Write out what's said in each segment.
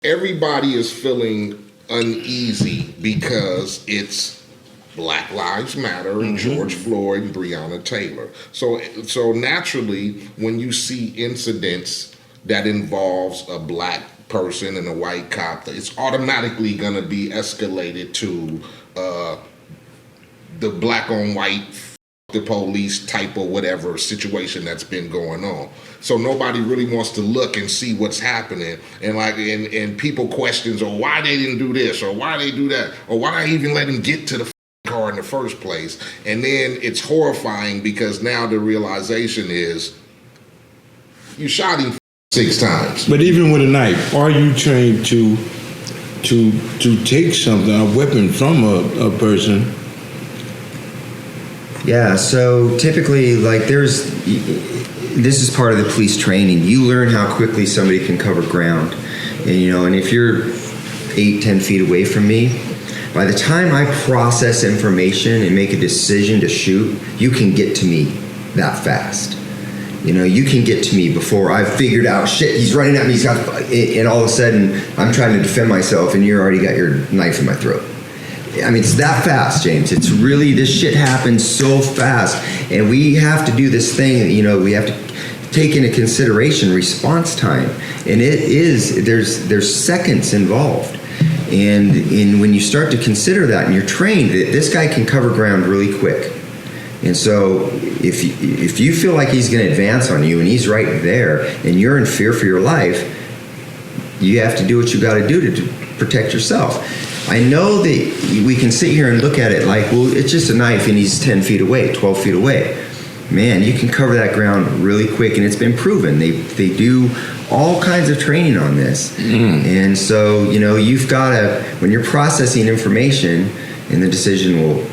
everybody is feeling uneasy because it's Black Lives Matter and George Floyd and Breonna Taylor. So naturally, when you see incidents that involves a black person and a white cop, it's automatically going to be escalated to the black on white, the police type or whatever situation that's been going on. So nobody really wants to look and see what's happening, and people questions, or why they didn't do this, or why they do that, or why they even let him get to the car in the first place. And then it's horrifying because now the realization is you shot him 6 times. But even with a knife, are you trained to take something, a weapon from a person? Yeah, so typically, like, this is part of the police training. You learn how quickly somebody can cover ground. And if you're 8-10 feet away from me, by the time I process information and make a decision to shoot, you can get to me that fast. You can get to me before I've figured out, shit, he's running at me, and all of a sudden, I'm trying to defend myself, and you already got your knife in my throat. I mean, it's that fast, James. It's really, this shit happens so fast, and we have to do this thing, we have to take into consideration response time, and there's seconds involved. And when you start to consider that, and you're trained, this guy can cover ground really quick. And so if you feel like he's going to advance on you and he's right there and you're in fear for your life, you have to do what you got to do to protect yourself. I know that we can sit here and look at it like, well, it's just a knife and he's 10 feet away, 12 feet away. Man, you can cover that ground really quick, and it's been proven. They do all kinds of training on this. And so, you've got to, when you're processing information and the decision, well,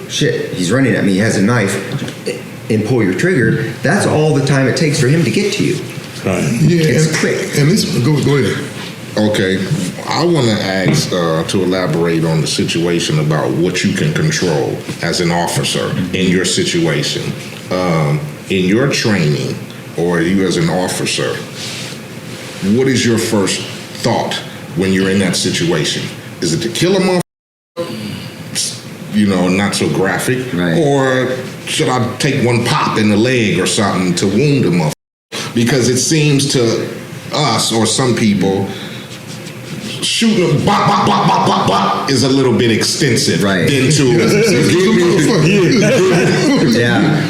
shit, he's running at me, he has a knife, and pull your trigger, that's all the time it takes for him to get to you. Right. Yeah, it's quick. And this, go ahead. Okay, I want to ask to elaborate on the situation about what you can control as an officer in your situation. In your training, or you as an officer, what is your first thought when you're in that situation? Is it to kill a motherfucker? Not so graphic. Right. Or should I take one pop in the leg or something to wound a motherfucker? Because it seems to us, or some people, shooting a bop, bop, bop, bop, bop, bop is a little bit extensive. Right. Yeah.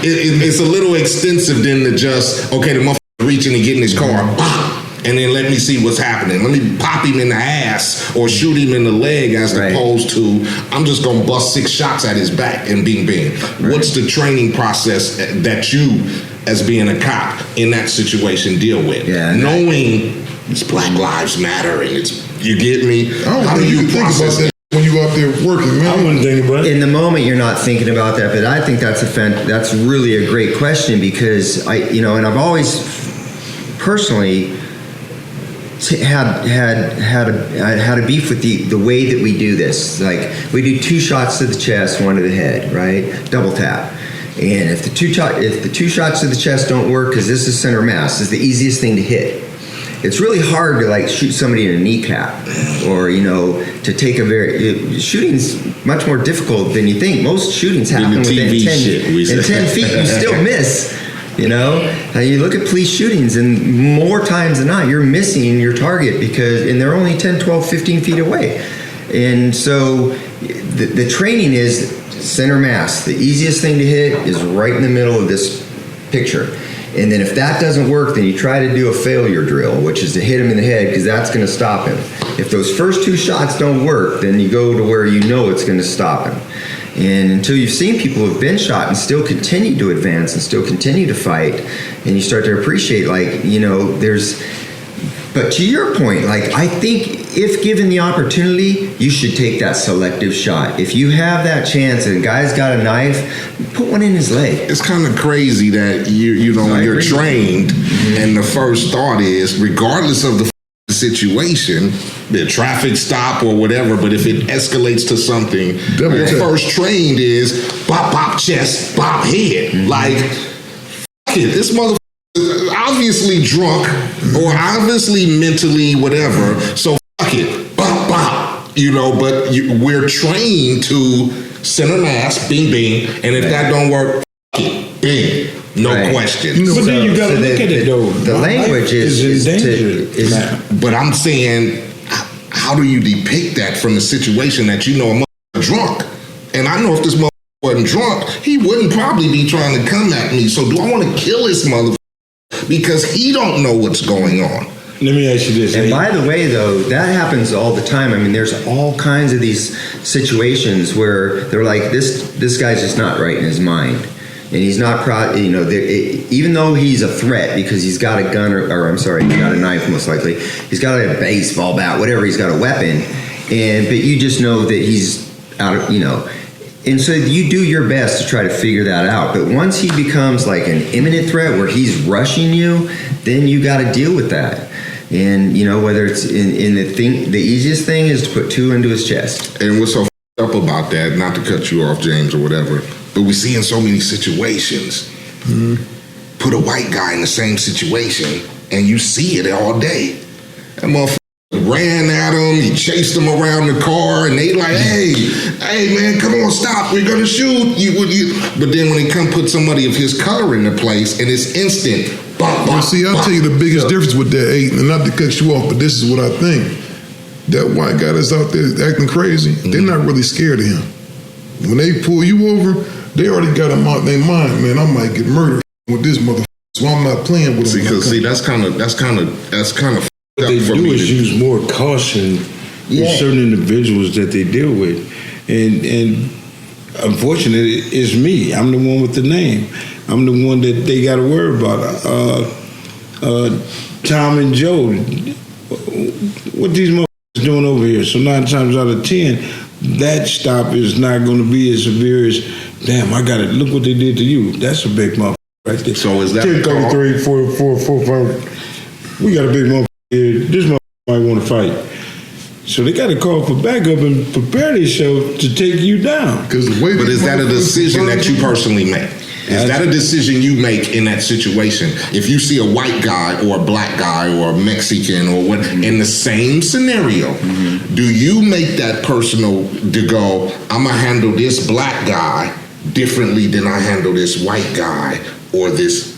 It's a little extensive than to just, okay, the motherfucker reaching and getting his car, bop, and then let me see what's happening. Let me pop him in the ass or shoot him in the leg, as opposed to, I'm just going to bust 6 shots at his back and bing, bing. Right. What's the training process that you, as being a cop in that situation, deal with? Yeah, knowing it's Black Lives Matter and it's, you get me? How do you process that when you out there working, man? I wouldn't think about it. In the moment, you're not thinking about that, but I think that's really a great question, because and I've always personally had a beef with the way that we do this. Like, we do 2 shots to the chest, 1 to the head, right? Double tap. And if the two shots to the chest don't work, because this is center mass, is the easiest thing to hit. It's really hard to shoot somebody in a kneecap, or to take shooting's much more difficult than you think. Most shootings happen within 10 feet. You still miss. You look at police shootings, and more times than not, you're missing your target and they're only 10, 12, 15 feet away. And so the training is center mass. The easiest thing to hit is right in the middle of this picture. And then if that doesn't work, then you try to do a failure drill, which is to hit him in the head, because that's going to stop him. If those first 2 shots don't work, then you go to where it's going to stop him. And until you've seen people who've been shot and still continue to advance and still continue to fight, and you start to appreciate, but to your point, I think if given the opportunity, you should take that selective shot. If you have that chance and a guy's got a knife, put one in his leg. It's kind of crazy that you're trained, and the first thought is, regardless of the situation, the traffic stop or whatever, but if it escalates to something, first trained is bop, bop, chest, bop, head. Fuck it, this motherfucker is obviously drunk or obviously mentally whatever, so it, bop, bop, you know, but we're trained to center mass, bing, bing, and if that don't work, it, bing, no question. But then you got to look at it though. The language is but I'm saying, how do you depict that from the situation that you know a motherfucker drunk? And I know if this motherfucker wasn't drunk, he wouldn't probably be trying to come at me. So do I want to kill this motherfucker because he don't know what's going on? Let me ask you this. And by the way, though, that happens all the time. I mean, there's all kinds of these situations where they're like, this guy's just not right in his mind. And he's not proud, you know, even though he's a threat because he's got a gun or I'm sorry, he's got a knife most likely. He's got a baseball bat, whatever, he's got a weapon. But you just know that he's out of, you know. And so you do your best to try to figure that out. But once he becomes like an imminent threat where he's rushing you, then you got to deal with that. And, you know, whether it's in the easiest thing is to put two into his chest. And what's so up about that, not to cut you off, James, or whatever, but we see in so many situations, put a white guy in the same situation, and you see it all day. That motherfucker ran at him, he chased him around the car, and they like, hey man, come on, stop, we're gonna shoot you. But then when they come put somebody of his color in the place, and it's instant. Bop, Well, see, I'll tell you the biggest difference with that, Eiht, and not to cut you off, but this is what I think. That white guy that's out there acting crazy, they're not really scared of him. When they pull you over, they already got him out in their mind, man, I might get murdered with this motherfucker, so I'm not playing with him. Because that's kind of what they do is use more caution with certain individuals that they deal with. And unfortunately, it's me. I'm the one with the name. I'm the one that they got to worry about. Tom and Joe, what these motherfuckers doing over here? So 9 times out of 10, that stop is not going to be as severe as, damn, I got it. Look what they did to you. That's a big motherfucker right there. So is that 10-33, 4-5. We got a big motherfucker here. This motherfucker might want to fight. So they got to call for backup and prepare themselves to take you down. But is that a decision that you personally make? Is that a decision you make in that situation? If you see a white guy or a black guy or a Mexican or what in the same scenario, do you make that personal to go, I'm gonna handle this black guy differently than I handle this white guy or this,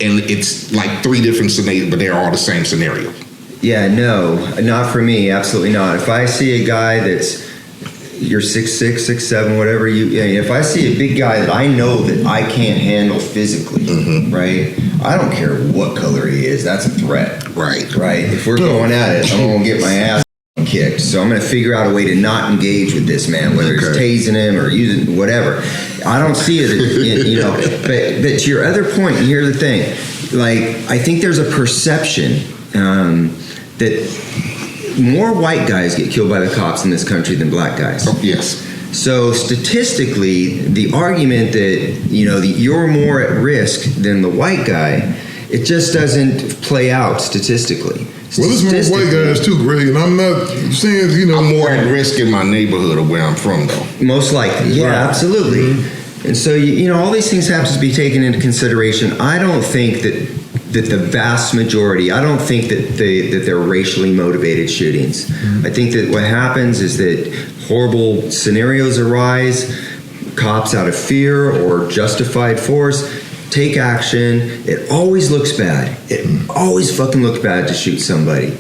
and it's like 3 different scenarios, but they're all the same scenario? Yeah, no, not for me, absolutely not. If I see a guy that's you're 6'6", 6'7", whatever if I see a big guy that I know that I can't handle physically, right? I don't care what color he is. That's a threat, right? If we're going at it, I'm gonna get my ass kicked. So I'm gonna figure out a way to not engage with this man, whether it's tasing him or using whatever. I don't see it, you know. But to your other point, and here's the thing: like I think there's a perception that more white guys get killed by the cops in this country than black guys. Oh, yes. So statistically, the argument that you're more at risk than the white guy, it just doesn't play out statistically. Well, there's more white guys too, Greg, and I'm not saying I'm more at risk in my neighborhood of where I'm from, though. Most likely, yeah, right. Absolutely. And so all these things have to be taken into consideration. I don't think that the vast majority, I don't think that they're racially motivated shootings. I think that what happens is that horrible scenarios arise, cops out of fear or justified force take action. It always looks bad. It always fucking looks bad to shoot somebody.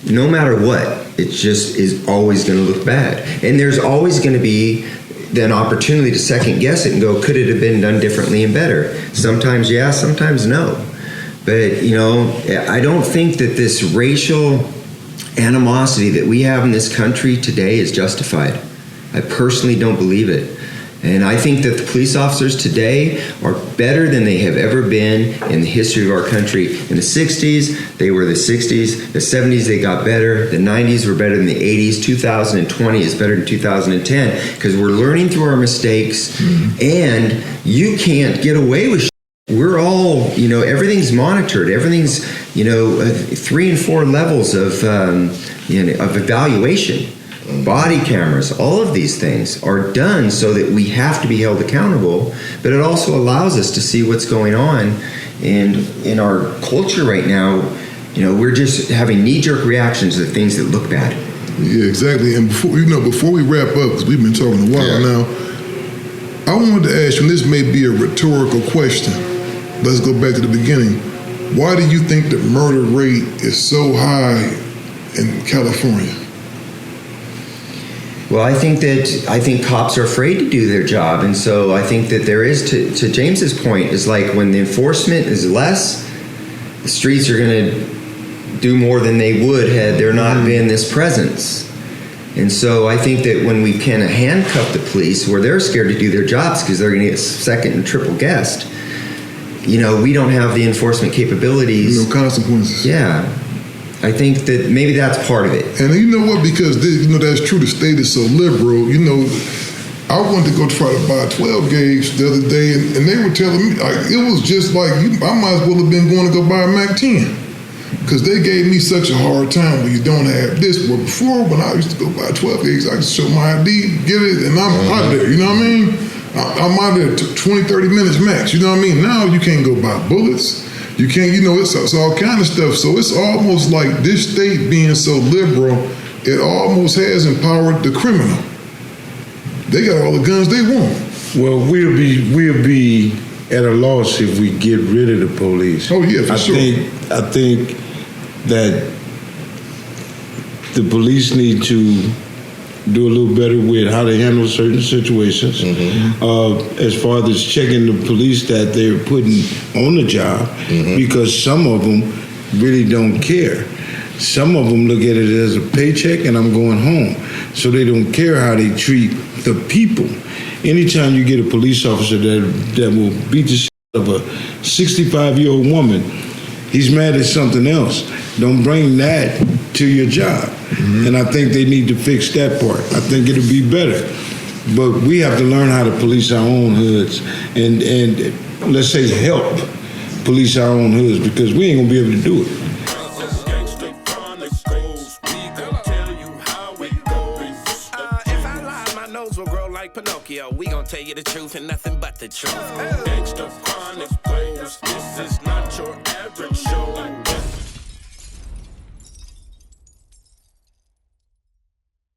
No matter what, it just is always going to look bad. And there's always going to be an opportunity to second guess it and go, could it have been done differently and better? Sometimes yeah, sometimes no. But, I don't think that this racial animosity that we have in this country today is justified. I personally don't believe it. And I think that the police officers today are better than they have ever been in the history of our country. In the 60s, they were the 60s. The 70s, they got better. The 90s were better than the 80s. 2020 is better than 2010 because we're learning through our mistakes. And you can't get away with We're all, everything's monitored. Everything's, 3 and 4 levels of evaluation. Body cameras, all of these things are done so that we have to be held accountable, but it also allows us to see what's going on. And in our culture right now, You know, we're just having knee-jerk reactions to things that look bad. Yeah, exactly. And before we wrap up, because we've been talking a while now, I wanted to ask you, and this may be a rhetorical question. Let's go back to the beginning. Why do you think the murder rate is so high in California? Well, I think cops are afraid to do their job, and so I think that there is, to James's point, is like when the enforcement is less, the streets are going to do more than they would had there not been this presence. And so I think that when we can handcuff the police, where they're scared to do their jobs because they're going to get second and triple guessed, you know, we don't have the enforcement capabilities. No consequences. Yeah. I think that maybe that's part of it. And you know what? Because that's true. The state is so liberal. You know, I wanted to go try to buy 12 gauge the other day, and they were telling me it was just like I might as well have been going to go buy a Mac 10, because they gave me such a hard time when you don't have this. But before, when I used to go buy 12 gauge, I could show my ID, get it, and I'm out there. You know what I mean? I'm out there 20, 30 minutes max. You know what I mean? Now you can't go buy bullets. You can't, it's all kind of stuff. So it's almost like this state being so liberal, it almost has empowered the criminal. They got all the guns they want. Well, we'll be at a loss if we get rid of the police. Oh yeah, for sure. I think that the police need to do a little better with how they handle certain situations. As far as checking the police that they're putting on the job, because some of them really don't care. Some of them look at it as a paycheck and I'm going home. So they don't care how they treat the people. Anytime you get a police officer that will beat the shit out of a 65-year-old woman, he's mad at something else. Don't bring that to your job. And I think they need to fix that part. I think it'll be better. But we have to learn how to police our own hoods and let's say help police our own hoods, because we ain't gonna be able to do it. Pinocchio, we gon' tell you the truth and nothing but the truth. Gangsta chronic.